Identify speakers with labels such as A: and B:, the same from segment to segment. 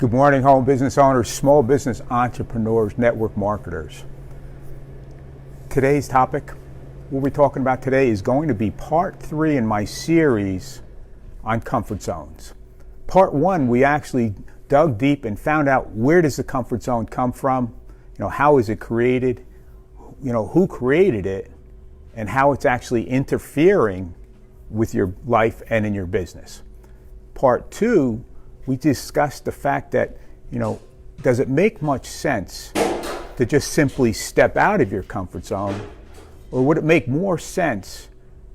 A: Good morning, home business owners, small business entrepreneurs, network marketers. Today's topic, what we're talking about today, is going to be part 3 in my series on comfort zones. Part 1, we actually dug deep and found out where does the comfort zone come from, how is it created, who created it, and how it's actually interfering with your life and in your business. Part 2, we discussed the fact that, does it make much sense to just simply step out of your comfort zone, or would it make more sense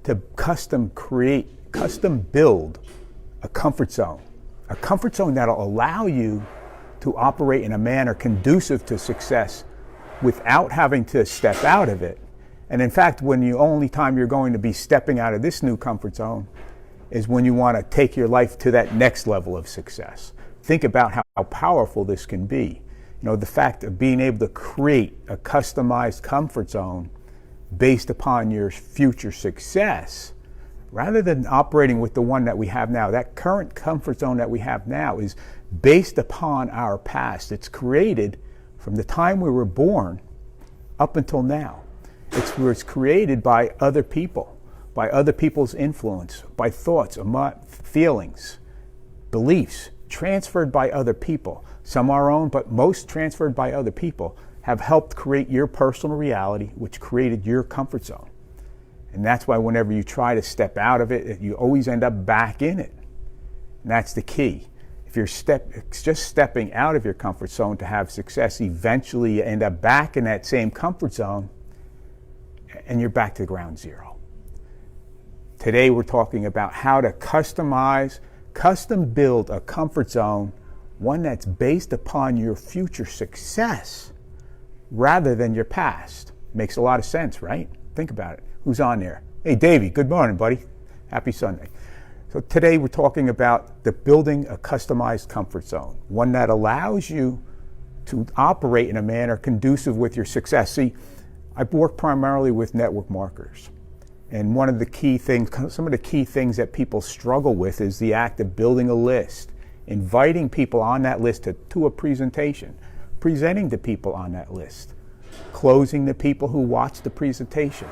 A: to custom build a comfort zone that'll allow you to operate in a manner conducive to success without having to step out of it. And in fact, only time you're going to be stepping out of this new comfort zone is when you want to take your life to that next level of success. Think about how powerful this can be. The fact of being able to create a customized comfort zone based upon your future success, rather than operating with the one that we have now. That current comfort zone that we have now is based upon our past. It's created from the time we were born up until now. It's created by other people, by other people's influence, by thoughts, feelings, beliefs, transferred by other people. Some our own, but most transferred by other people, have helped create your personal reality, which created your comfort zone. And that's why whenever you try to step out of it, you always end up back in it. And that's the key. If you're just stepping out of your comfort zone to have success, eventually you end up back in that same comfort zone and you're back to ground zero. Today we're talking about how to custom build a comfort zone, one that's based upon your future success rather than your past. Makes a lot of sense, right? Think about it. Who's on there? Hey, Davey, good morning, buddy. Happy Sunday. So today we're talking about building a customized comfort zone, one that allows you to operate in a manner conducive with your success. See, I work primarily with network marketers. And some of the key things that people struggle with is the act of building a list, inviting people on that list to a presentation, presenting to people on that list, closing the people who watch the presentation,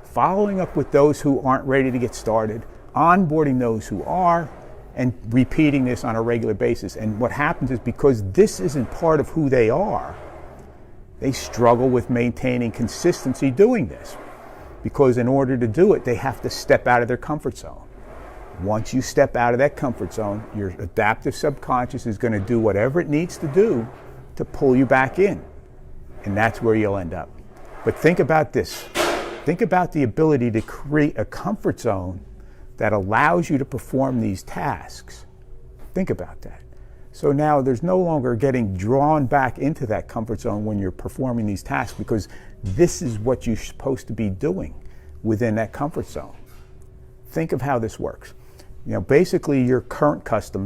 A: following up with those who aren't ready to get started, onboarding those who are, and repeating this on a regular basis. And what happens is, because this isn't part of who they are, they struggle with maintaining consistency doing this. Because in order to do it, they have to step out of their comfort zone. Once you step out of that comfort zone, your adaptive subconscious is going to do whatever it needs to do to pull you back in. And that's where you'll end up. But think about this. Think about the ability to create a comfort zone that allows you to perform these tasks. Think about that. So now there's no longer getting drawn back into that comfort zone when you're performing these tasks, because this is what you're supposed to be doing within that comfort zone. Think of how this works. Basically your current comfort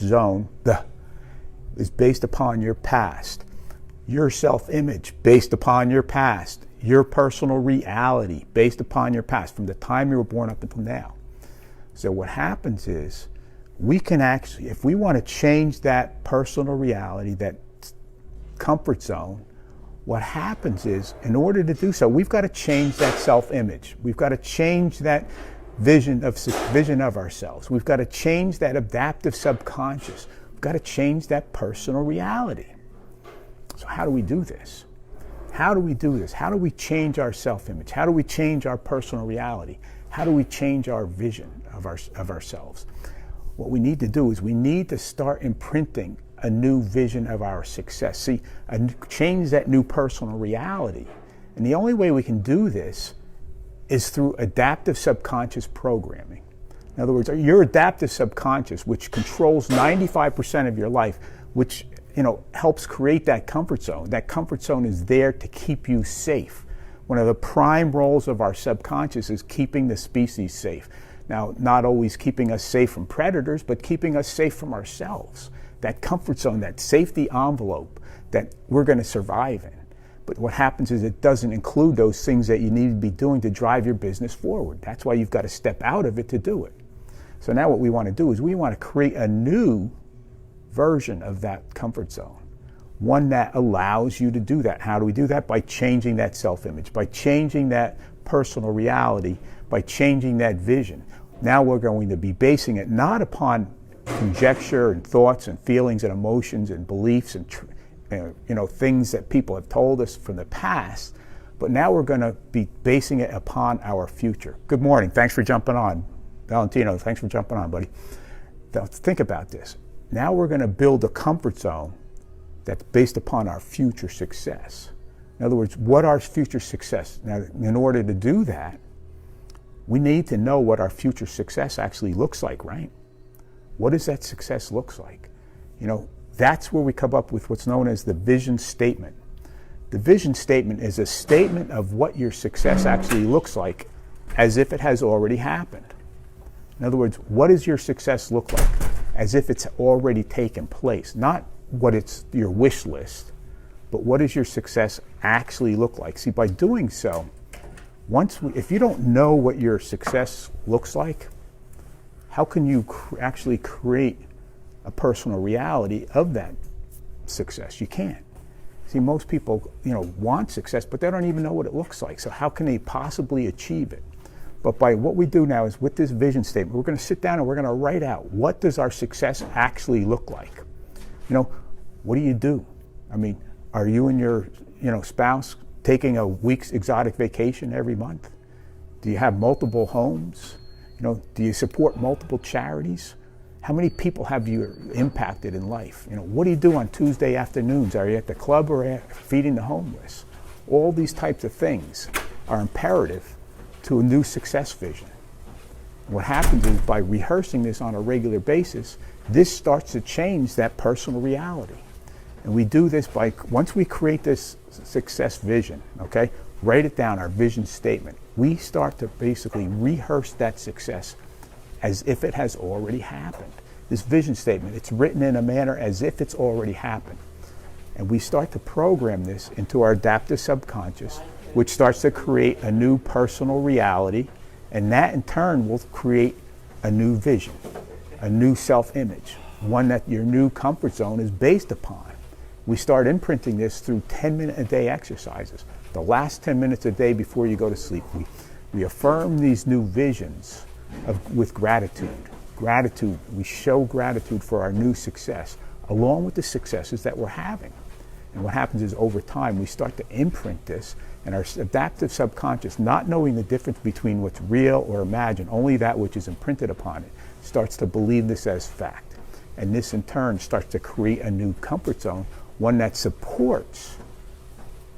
A: zone is based upon your past, your self-image based upon your past, your personal reality based upon your past from the time you were born up until now. So what happens is, we can actually, if we want to change that personal reality, that comfort zone, what happens is, in order to do so, we've got to change that self-image. We've got to change that vision of ourselves. We've got to change that adaptive subconscious. We've got to change that personal reality. So how do we do this? How do we do this? How do we change our self-image? How do we change our personal reality? How do we change our vision of ourselves? What we need to do is we need to start imprinting a new vision of our success. See, change that new personal reality. And the only way we can do this is through adaptive subconscious programming. In other words, your adaptive subconscious, which controls 95% of your life, which helps create that comfort zone. That comfort zone is there to keep you safe. One of the prime roles of our subconscious is keeping the species safe. Now, not always keeping us safe from predators, but keeping us safe from ourselves. That comfort zone, that safety envelope that we're going to survive in. But what happens is it doesn't include those things that you need to be doing to drive your business forward. That's why you've got to step out of it to do it. So now what we want to do is we want to create a new version of that comfort zone, one that allows you to do that. How do we do that? By changing that self-image, by changing that personal reality, by changing that vision. Now we're going to be basing it not upon conjecture and thoughts and feelings and emotions and beliefs and things that people have told us from the past, but now we're going to be basing it upon our future. Good morning. Thanks for jumping on. Valentino, thanks for jumping on, buddy. Now, think about this. Now we're going to build a comfort zone that's based upon our future success. In other words, what our future success? Now, in order to do that, we need to know what our future success actually looks like, right? What does that success look like? That's where we come up with what's known as the vision statement. The vision statement is a statement of what your success actually looks like as if it has already happened. In other words, what does your success look like as if it's already taken place? Not what it's your wish list, but what does your success actually look like? See, by doing so, if you don't know what your success looks like, how can you actually create a personal reality of that success? You can't. See, most people, want success, but they don't even know what it looks like. So how can they possibly achieve it? But by what we do now is with this vision statement, we're going to sit down and we're going to write out, what does our success actually look like? What do you do? I mean, are you and your, spouse taking a week's exotic vacation every month? Do you have multiple homes? Do you support multiple charities? How many people have you impacted in life? What do you do on Tuesday afternoons? Are you at the club or feeding the homeless? All these types of things are imperative to a new success vision. What happens is by rehearsing this on a regular basis, this starts to change that personal reality. And we do this by, once we create this success vision, okay, write it down, our vision statement, we start to basically rehearse that success as if it has already happened. This vision statement, it's written in a manner as if it's already happened. And we start to program this into our adaptive subconscious, which starts to create a new personal reality, and that in turn will create a new vision, a new self-image, one that your new comfort zone is based upon. We start imprinting this through 10-minute-a-day exercises. The last 10 minutes a day before you go to sleep, we affirm these new visions with gratitude. Gratitude, we show gratitude for our new success, along with the successes that we're having. And what happens is over time, we start to imprint this, and our adaptive subconscious, not knowing the difference between what's real or imagined, only that which is imprinted upon it, starts to believe this as fact. And this in turn starts to create a new comfort zone, one that supports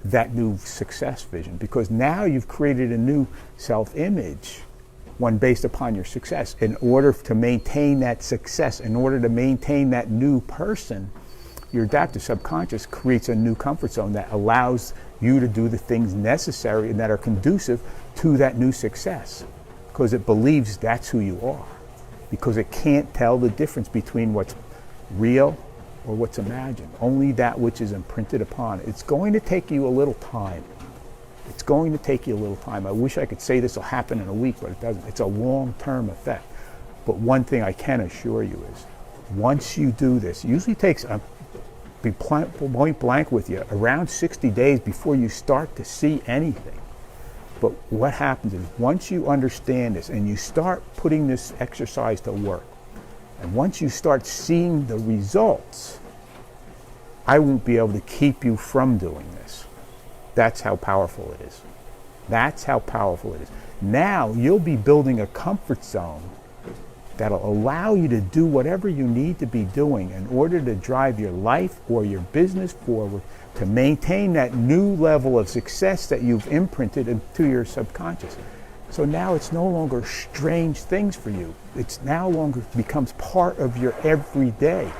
A: that new success vision, because now you've created a new self-image, one based upon your success. In order to maintain that success, in order to maintain that new person, your adaptive subconscious creates a new comfort zone that allows you to do the things necessary and that are conducive to that new success, because it believes that's who you are, because it can't tell the difference between what's real or what's imagined, only that which is imprinted upon it. It's going to take you a little time. It's going to take you a little time. I wish I could say this will happen in a week, but it doesn't. It's a long-term effect. But one thing I can assure you is, once you do this, it usually takes, be point blank with you, around 60 days before you start to see anything. But what happens is, once you understand this and you start putting this exercise to work, and once you start seeing the results, I won't be able to keep you from doing this. That's how powerful it is. That's how powerful it is. Now you'll be building a comfort zone that'll allow you to do whatever you need to be doing in order to drive your life or your business forward, to maintain that new level of success that you've imprinted into your subconscious. So now it's no longer strange things for you. It's now longer becomes part of your everyday.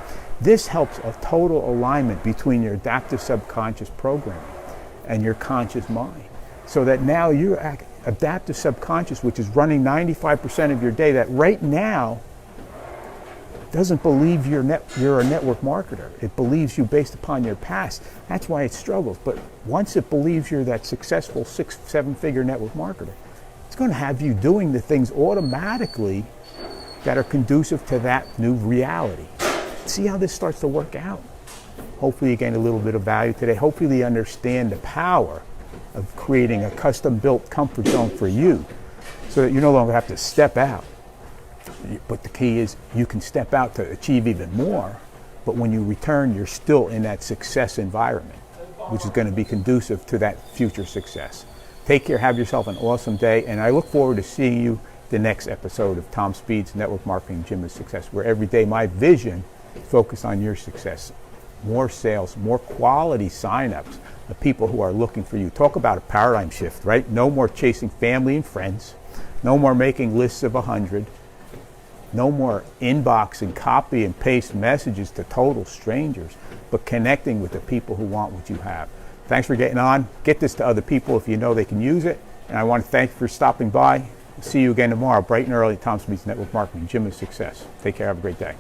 A: This helps a total alignment between your adaptive subconscious programming and your conscious mind. So that now your adaptive subconscious, which is running 95% of your day, that right now doesn't believe you're a network marketer. It believes you based upon your past. That's why it struggles. But once it believes you're that successful 6-7 figure network marketer, it's going to have you doing the things automatically that are conducive to that new reality. See how this starts to work out. Hopefully you gain a little bit of value today. Hopefully you understand the power of creating a custom-built comfort zone for you so that you no longer have to step out. But the key is you can step out to achieve even more, but when you return, you're still in that success environment, which is going to be conducive to that future success. Take care, have yourself an awesome day, and I look forward to seeing you the next episode of Tom Speed's Network Marketing Gym of Success, where every day my vision is focused on your success. More sales, more quality signups of people who are looking for you. Talk about a paradigm shift, right? No more chasing family and friends. No more making lists of 100. No more inboxing, copy and paste messages to total strangers, but connecting with the people who want what you have. Thanks for getting on. Get this to other people if you know they can use it. And I want to thank you for stopping by. See you again tomorrow, bright and early, Tom Speed's Network Marketing Gym of Success. Take care. Have a great day.